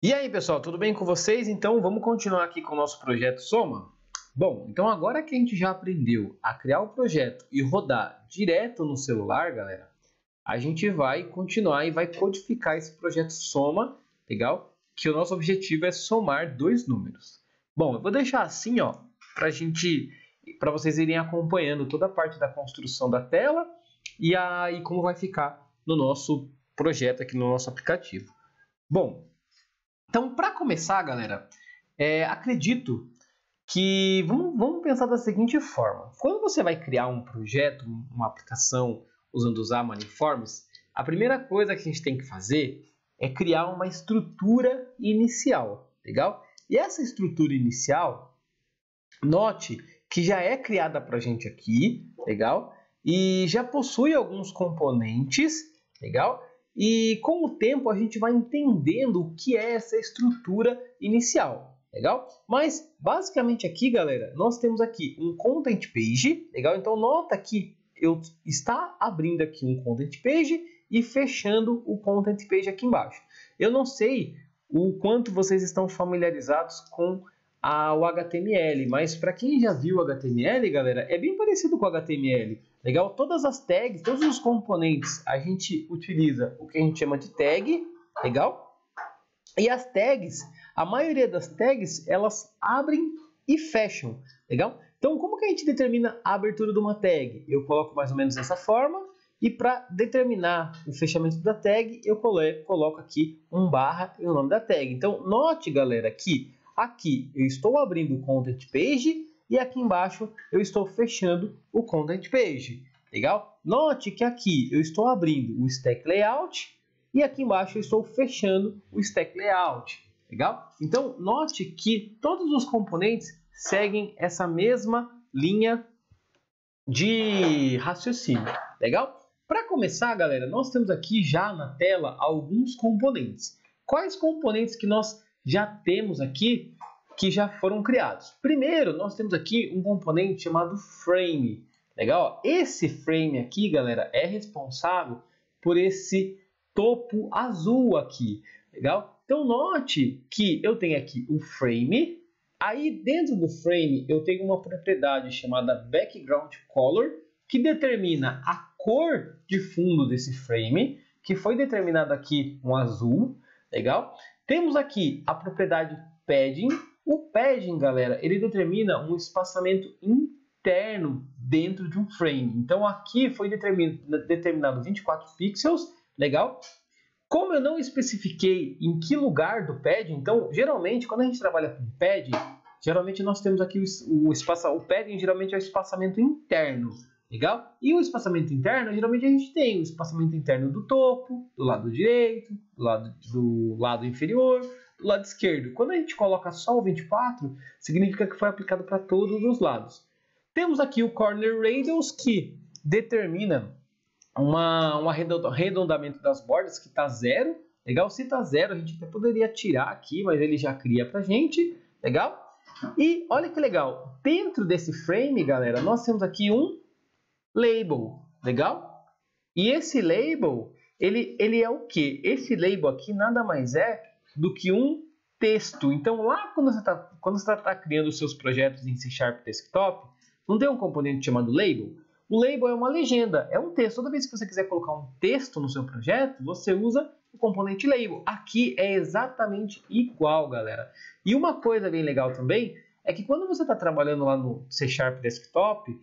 E aí, pessoal, tudo bem com vocês? Então, vamos continuar aqui com o nosso projeto Soma? Bom, então agora que a gente já aprendeu a criar o projeto e rodar direto no celular, galera, a gente vai continuar e vai codificar esse projeto Soma, legal? Que o nosso objetivo é somar dois números. Bom, eu vou deixar assim, ó, para vocês irem acompanhando toda a parte da construção da tela e aí como vai ficar no nosso projeto aqui no nosso aplicativo. Bom, então para começar, galera, acredito que vamos pensar da seguinte forma. Quando você vai criar um projeto, uma aplicação usando os Amaniformes, a primeira coisa que a gente tem que fazer é criar uma estrutura inicial, legal? E essa estrutura inicial, note que já é criada para a gente aqui, legal? E já possui alguns componentes, legal? E com o tempo a gente vai entendendo o que é essa estrutura inicial, legal? Mas basicamente aqui, galera, nós temos aqui um content page, legal? Então nota que eu está abrindo aqui um content page e fechando o content page aqui embaixo. Eu não sei o quanto vocês estão familiarizados com o HTML, mas para quem já viu o HTML, galera, é bem parecido com o HTML, legal? Todas as tags, todos os componentes, a gente utiliza o que a gente chama de tag, legal? E as tags, a maioria das tags, elas abrem e fecham, legal? Então, como que a gente determina a abertura de uma tag? Eu coloco mais ou menos dessa forma, e para determinar o fechamento da tag, eu coloco aqui um barra e o nome da tag. Então, note, galera, que aqui eu estou abrindo o content page e aqui embaixo eu estou fechando o content page, legal? Note que aqui eu estou abrindo o stack layout e aqui embaixo eu estou fechando o stack layout, legal? Então, note que todos os componentes seguem essa mesma linha de raciocínio, legal? Para começar, galera, nós temos aqui já na tela alguns componentes. Quais componentes que nós já temos aqui que já foram criados? Primeiro, nós temos aqui um componente chamado frame, legal? Esse frame aqui, galera, é responsável por esse topo azul aqui, legal? Então, note que eu tenho aqui o frame. Aí, dentro do frame, eu tenho uma propriedade chamada background color, que determina a cor de fundo desse frame, que foi determinado aqui um azul, legal? Temos aqui a propriedade padding. O padding, galera, ele determina um espaçamento interno dentro de um frame. Então, aqui foi determinado 24 pixels, legal? Como eu não especifiquei em que lugar do padding, então, geralmente, quando a gente trabalha com padding, geralmente nós temos aqui o padding geralmente é o espaçamento interno, legal? E o espaçamento interno, geralmente a gente tem o espaçamento interno do topo, do lado direito, do lado inferior, do lado esquerdo. Quando a gente coloca só o 24, significa que foi aplicado para todos os lados. Temos aqui o corner radius, que determina um arredondamento das bordas que está 0, legal? Se está 0, a gente até poderia tirar aqui, mas ele já cria para a gente, legal? E olha que legal, dentro desse frame, galera, nós temos aqui um label, legal? E esse label, ele é o quê? Esse label aqui nada mais é do que um texto. Então, lá quando você está criando os seus projetos em C# Desktop, não tem um componente chamado label? O label é uma legenda, é um texto. Toda vez que você quiser colocar um texto no seu projeto, você usa o componente label. Aqui é exatamente igual, galera. E uma coisa bem legal também é que quando você está trabalhando lá no C# Desktop,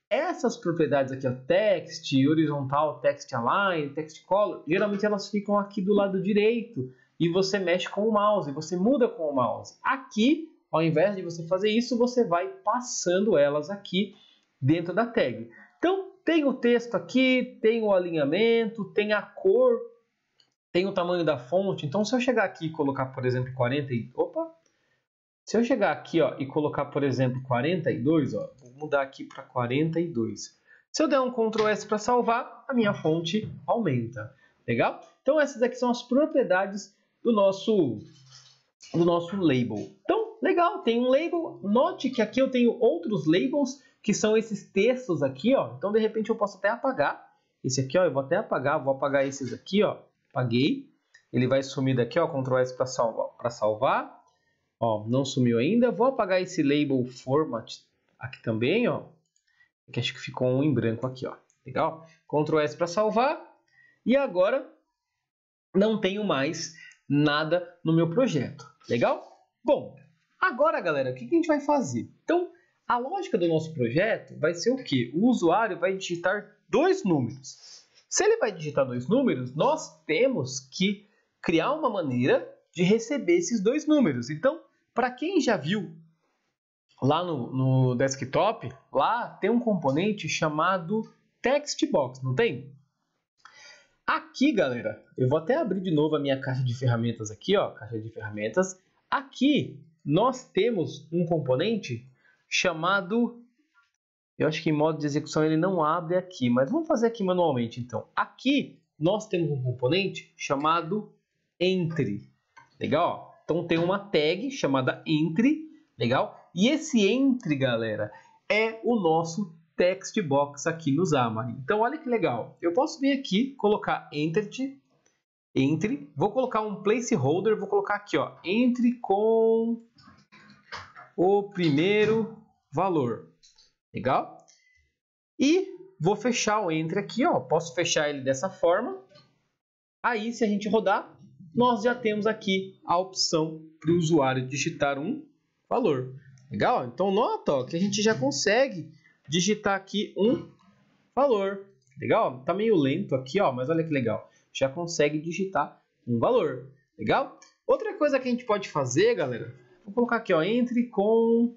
essas propriedades aqui, ó, text, horizontal, text align, text color, geralmente elas ficam aqui do lado direito e você mexe com o mouse, você muda com o mouse. Aqui, ao invés de você fazer isso, você vai passando elas aqui dentro da tag. Então, tem o texto aqui, tem o alinhamento, tem a cor, tem o tamanho da fonte. Então, se eu chegar aqui e colocar, por exemplo, 40 e... Opa! Se eu chegar aqui, ó, e colocar, por exemplo, 42, ó, vou mudar aqui para 42. Se eu der um Ctrl S para salvar, a minha fonte aumenta. Legal? Então, essas aqui são as propriedades do nosso label. Então, legal, tem um label. Note que aqui eu tenho outros labels, que são esses textos aqui, ó. Então, de repente, eu posso até apagar esse aqui, ó. Eu vou até apagar, vou apagar esses aqui, ó. Apaguei. Ele vai sumir daqui, ó, Ctrl S para salvar. Ó, não sumiu ainda. Vou apagar esse label format aqui também, ó. Que acho que ficou um em branco aqui, ó. Legal? Ctrl S para salvar. E agora não tenho mais nada no meu projeto. Legal? Bom, agora, galera, o que a gente vai fazer? Então, a lógica do nosso projeto vai ser o quê? O usuário vai digitar 2 números. Se ele vai digitar 2 números, nós temos que criar uma maneira de receber esses 2 números. Então, para quem já viu lá no desktop, lá tem um componente chamado TextBox, não tem? Aqui, galera, eu vou até abrir de novo a minha caixa de ferramentas aqui, ó, caixa de ferramentas. Aqui nós temos um componente chamado, eu acho que em modo de execução ele não abre aqui, mas vamos fazer aqui manualmente então. Aqui nós temos um componente chamado Entry, legal? Então tem uma tag chamada Entry, legal? E esse Entry, galera, é o nosso TextBox aqui no Xamarin. Então olha que legal, eu posso vir aqui, colocar Entry, vou colocar um placeholder, vou colocar aqui, ó, Entry com o primeiro valor, legal? E vou fechar o Entry aqui, ó, posso fechar ele dessa forma. Aí se a gente rodar, nós já temos aqui a opção para o usuário digitar um valor, legal? Então nota, ó, que a gente já consegue digitar aqui um valor, legal? Tá meio lento aqui, ó, mas olha que legal, já consegue digitar um valor, legal? Outra coisa que a gente pode fazer, galera, vou colocar aqui, ó, Entry com...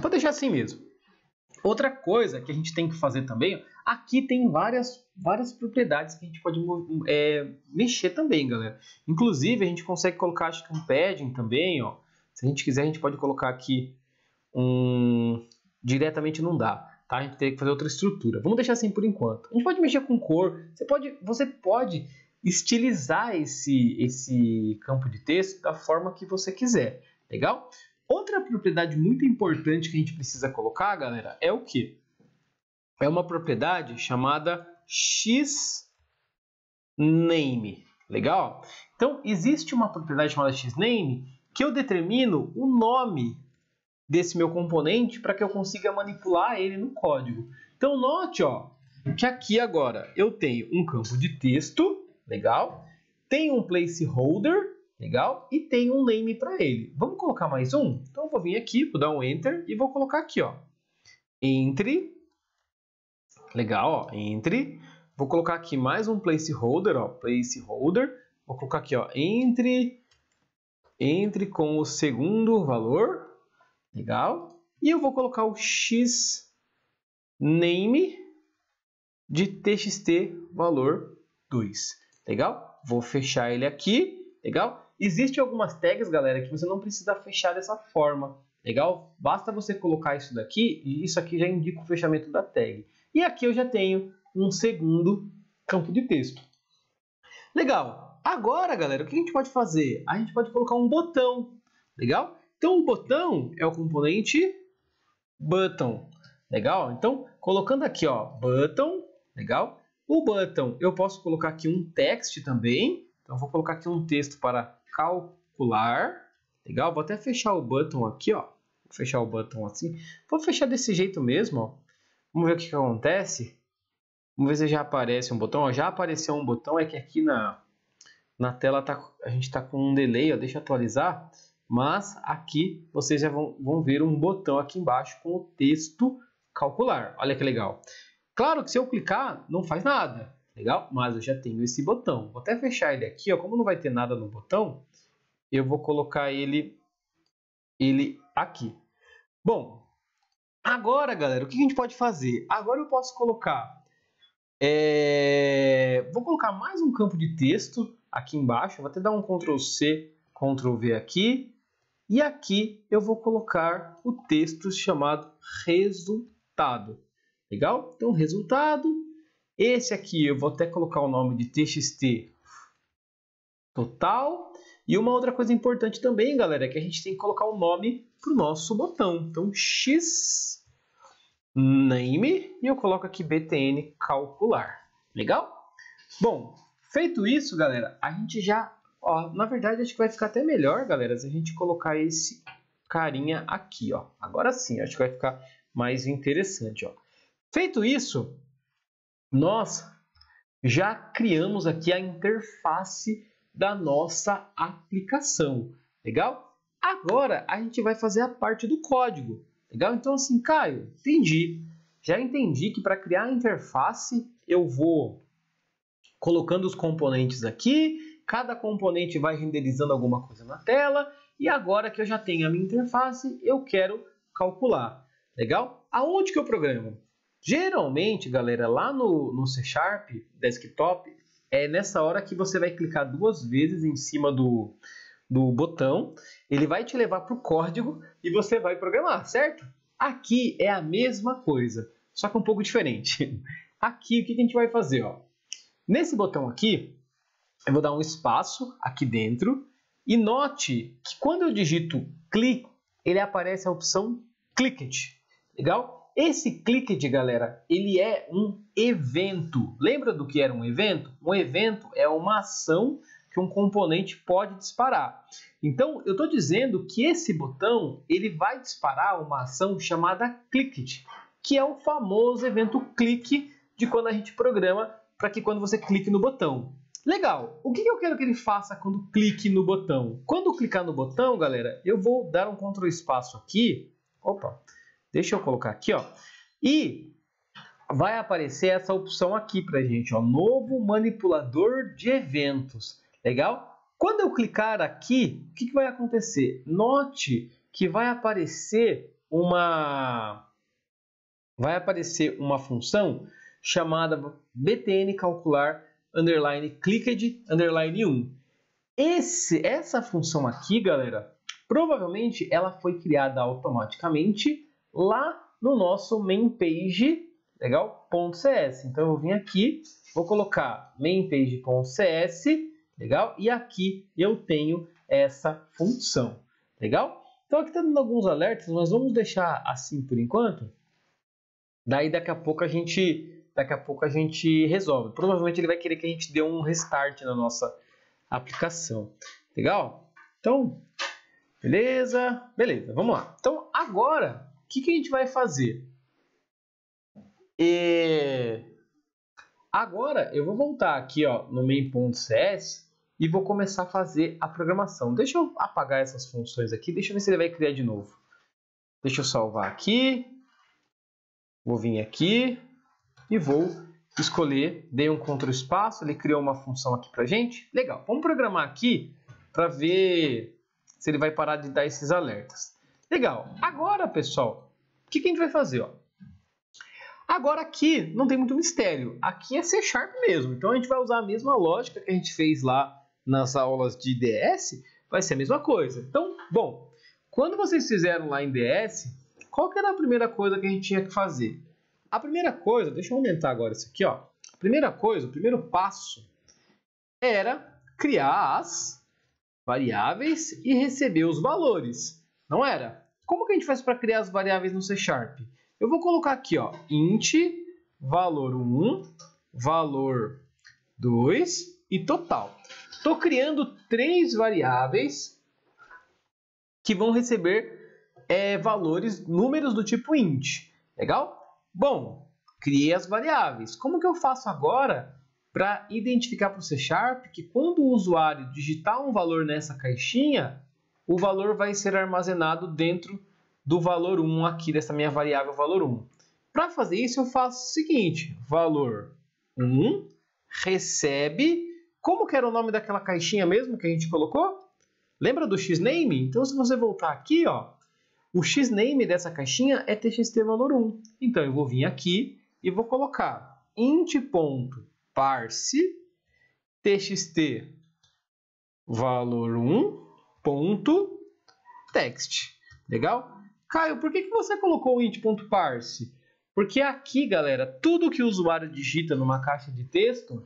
Vou deixar assim mesmo. Outra coisa que a gente tem que fazer também, ó, aqui tem várias propriedades que a gente pode mexer também, galera. Inclusive, a gente consegue colocar, acho que um padding também, ó. Se a gente quiser, a gente pode colocar aqui diretamente não dá, tá? A gente teria que fazer outra estrutura. Vamos deixar assim por enquanto. A gente pode mexer com cor. Você pode estilizar esse campo de texto da forma que você quiser, legal? Outra propriedade muito importante que a gente precisa colocar, galera, é o quê? É uma propriedade chamada xName, legal? Então, existe uma propriedade chamada xName que eu determino o nome desse meu componente para que eu consiga manipular ele no código. Então, note, ó, que aqui agora eu tenho um campo de texto, legal? Tenho um placeholder, legal? E tenho um name para ele. Vamos colocar mais um? Então, eu vou vir aqui, vou dar um Enter e vou colocar aqui, ó, Entry, legal, ó, Entry. Vou colocar aqui mais um placeholder, ó, placeholder. Vou colocar aqui, ó, Entry com o segundo valor, legal? E eu vou colocar o xName de txt valor 2, legal? Vou fechar ele aqui, legal? Existem algumas tags, galera, que você não precisa fechar dessa forma, legal? Basta você colocar isso daqui e isso aqui já indica o fechamento da tag. E aqui eu já tenho um segundo campo de texto. Legal. Agora, galera, o que a gente pode fazer? A gente pode colocar um botão, legal? Então, o botão é o componente button, legal? Então, colocando aqui, ó, button, legal? O button, eu posso colocar aqui um text também. Então, vou colocar aqui um texto para calcular, legal? Vou até fechar o button aqui, ó. Vou fechar o button assim. Vou fechar desse jeito mesmo, ó. Vamos ver o que acontece. Vamos ver se já aparece um botão. Ó, já apareceu um botão, é que aqui na tela a gente está com um delay, ó. Deixa eu atualizar. Mas aqui vocês já vão ver um botão aqui embaixo com o texto calcular. Olha que legal. Claro que se eu clicar, não faz nada, legal? Mas eu já tenho esse botão. Vou até fechar ele aqui, ó. Como não vai ter nada no botão, eu vou colocar ele aqui. Bom, agora, galera, o que a gente pode fazer? Agora eu posso colocar... Vou colocar mais um campo de texto aqui embaixo. Vou até dar um Ctrl C, Ctrl V aqui. E aqui eu vou colocar o texto chamado resultado. Legal? Então, resultado. Esse aqui eu vou até colocar o nome de txt total. E uma outra coisa importante também, galera, é que a gente tem que colocar o nome para o nosso botão. Então, xName e eu coloco aqui btn calcular. Legal? Bom, Feito isso, galera, a gente já... Ó, na verdade, acho que vai ficar até melhor, galera, se a gente colocar esse carinha aqui, ó. Agora sim, acho que vai ficar mais interessante, ó. Feito isso, nós já criamos aqui a interface da nossa aplicação, legal? Agora, a gente vai fazer a parte do código, legal? Então, assim, Caio, entendi. Já entendi que para criar a interface, eu vou colocando os componentes aqui, cada componente vai renderizando alguma coisa na tela, e agora que eu já tenho a minha interface, eu quero calcular. Legal? Aonde que eu programo? Geralmente, galera, lá no C Sharp Desktop, é nessa hora que você vai clicar 2 vezes em cima do botão, ele vai te levar para o código e você vai programar, certo? Aqui é a mesma coisa, só que um pouco diferente. Aqui, o que a gente vai fazer? Ó? Nesse botão aqui, eu vou dar um espaço aqui dentro e note que quando eu digito click, ele aparece a opção clicked. Legal? Esse clicked, galera, ele é um evento. Lembra do que era um evento? Um evento é uma ação que um componente pode disparar. Então, eu estou dizendo que esse botão ele vai disparar uma ação chamada clicked, que é o famoso evento click de quando a gente programa para que quando você clique no botão. Legal, o que eu quero que ele faça quando clique no botão? Quando eu clicar no botão, galera, eu vou dar um Ctrl espaço aqui. Opa, deixa eu colocar aqui, ó. E vai aparecer essa opção aqui pra gente, ó. Novo manipulador de eventos. Legal? Quando eu clicar aqui, o que vai acontecer? Note que vai aparecer uma função chamada btn calcular underline clicked underline 1. Essa função aqui, galera, provavelmente ela foi criada automaticamente lá no nosso main page, legal? .cs. Então eu vou vir aqui, vou colocar main page.cs, legal? E aqui eu tenho essa função, legal? Então aqui está dando alguns alertas, mas vamos deixar assim por enquanto. Daí daqui a pouco a gente resolve. Provavelmente ele vai querer que a gente dê um restart na nossa aplicação. Legal? Então, beleza, vamos lá. Então, agora, o que a gente vai fazer? Agora, eu vou voltar aqui ó, no main.cs e vou começar a fazer a programação. Deixa eu apagar essas funções aqui, deixa eu ver se ele vai criar de novo. Deixa eu salvar aqui. Vou vir aqui e vou escolher, dei um Ctrl espaço, ele criou uma função aqui pra gente. Legal, vamos programar aqui para ver se ele vai parar de dar esses alertas. Legal, agora pessoal, o que a gente vai fazer? Ó? Agora aqui não tem muito mistério, aqui é C Sharp mesmo, então a gente vai usar a mesma lógica que a gente fez lá nas aulas de DS, vai ser a mesma coisa. Então, bom, quando vocês fizeram lá em DS, qual que era a primeira coisa que a gente tinha que fazer? A primeira coisa, deixa eu aumentar agora isso aqui, ó. A primeira coisa, o primeiro passo era criar as variáveis e receber os valores. Não era? Como que a gente faz para criar as variáveis no C Sharp? Eu vou colocar aqui, ó, int, valor 1, valor 2 e total. Estou criando 3 variáveis que vão receber valores, números do tipo int. Legal? Bom, criei as variáveis. Como que eu faço agora para identificar para o C Sharp que quando o usuário digitar um valor nessa caixinha, o valor vai ser armazenado dentro do valor 1 aqui, dessa minha variável valor 1. Para fazer isso, eu faço o seguinte, valor 1 recebe, como que era o nome daquela caixinha mesmo que a gente colocou? Lembra do xname? Então, se você voltar aqui, ó, o xname dessa caixinha é txt valor 1. Então, eu vou vir aqui e vou colocar int.parse txt valor 1.text. Legal? Caio, por que você colocou o int.parse? Porque aqui, galera, tudo que o usuário digita numa caixa de texto,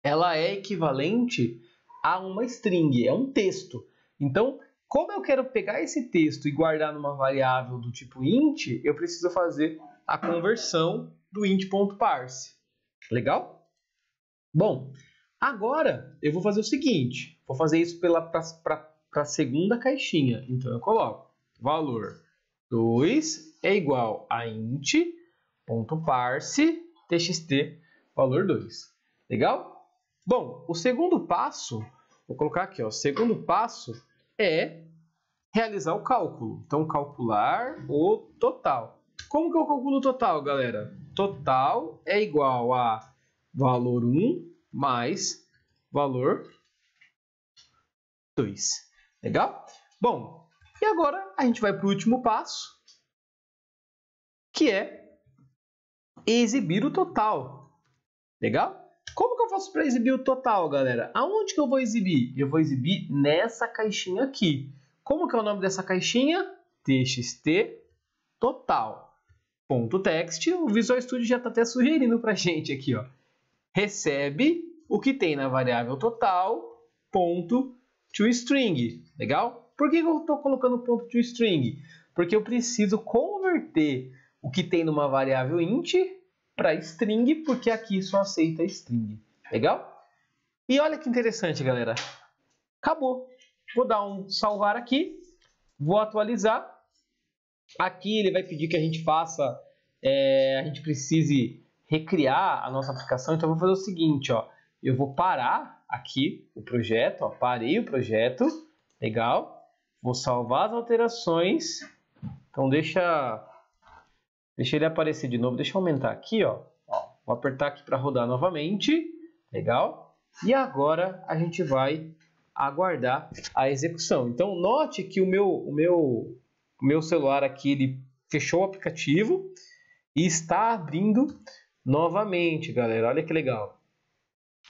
ela é equivalente a uma string, é um texto. Então, como eu quero pegar esse texto e guardar numa variável do tipo int, eu preciso fazer a conversão do int.parse. Legal? Bom, Agora, eu vou fazer o seguinte. Vou fazer isso para a segunda caixinha. Então, eu coloco valor 2 é igual a int.parse txt valor 2. Legal? Bom, o segundo passo, vou colocar aqui, ó, o segundo passo é realizar o cálculo. Então, calcular o total. Como que eu calculo o total, galera? Total é igual a valor 1 mais valor 2. Legal? Bom, e agora a gente vai para o último passo, que é exibir o total. Legal? Como que eu faço para exibir o total, galera? Aonde que eu vou exibir? Eu vou exibir nessa caixinha aqui. Como que é o nome dessa caixinha? txt total.txt. O Visual Studio já está até sugerindo para a gente aqui, ó. Recebe o que tem na variável total, ponto toString. Legal? Por que eu estou colocando ponto toString? Porque eu preciso converter o que tem numa variável int para string, porque aqui só aceita string. Legal? E olha que interessante, galera. Acabou. Vou dar um salvar aqui. Vou atualizar. Aqui ele vai pedir que a gente faça, a gente precise recriar a nossa aplicação. Então, eu vou fazer o seguinte, ó. Eu vou parar aqui o projeto, ó. Parei o projeto. Legal. Vou salvar as alterações. Então, deixa ele aparecer de novo. Deixa eu aumentar aqui, ó. Vou apertar aqui para rodar novamente. Legal. E agora a gente vai aguardar a execução. Então, note que o meu celular aqui, ele fechou o aplicativo e está abrindo novamente, galera. Olha que legal.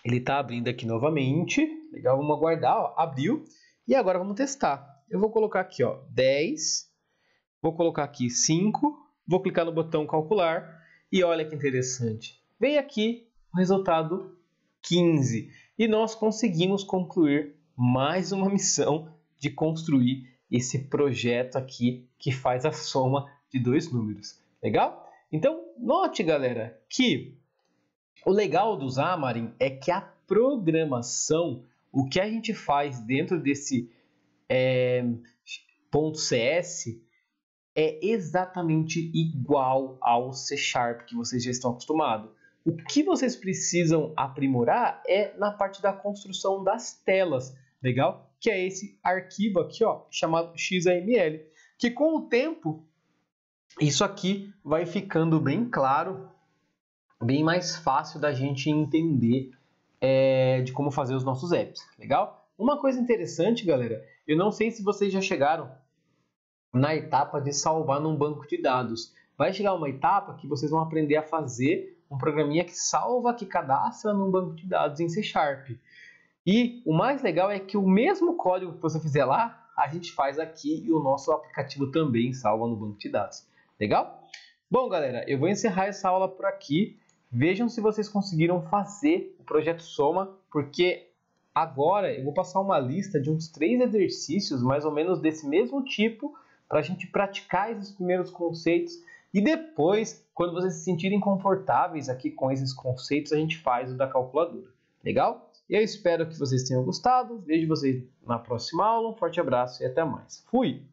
Ele está abrindo aqui novamente. Legal, vamos aguardar, ó. Abriu. E agora vamos testar. Eu vou colocar aqui, ó, 10. Vou colocar aqui 5. Vou clicar no botão calcular. E olha que interessante. Vem aqui o resultado 15. E nós conseguimos concluir mais uma missão de construir esse projeto aqui que faz a soma de dois números. Legal? Então, note, galera, que o legal do Xamarin é que a programação, o que a gente faz dentro desse .cs é exatamente igual ao C# que vocês já estão acostumados. O que vocês precisam aprimorar é na parte da construção das telas, legal? Que é esse arquivo aqui, ó, chamado XAML, que com o tempo isso aqui vai ficando bem claro, bem mais fácil da gente entender de como fazer os nossos apps, legal? Uma coisa interessante, galera, eu não sei se vocês já chegaram na etapa de salvar num banco de dados. Vai chegar uma etapa que vocês vão aprender a fazer um programinha que salva, que cadastra num banco de dados em C#. E o mais legal é que o mesmo código que você fizer lá, a gente faz aqui e o nosso aplicativo também salva no banco de dados. Legal? Bom, galera, eu vou encerrar essa aula por aqui. Vejam se vocês conseguiram fazer o projeto Soma, porque agora eu vou passar uma lista de uns 3 exercícios, mais ou menos desse mesmo tipo, para a gente praticar esses primeiros conceitos. E depois, quando vocês se sentirem confortáveis aqui com esses conceitos, a gente faz o da calculadora. Legal? Eu espero que vocês tenham gostado. Vejo vocês na próxima aula. Um forte abraço e até mais. Fui!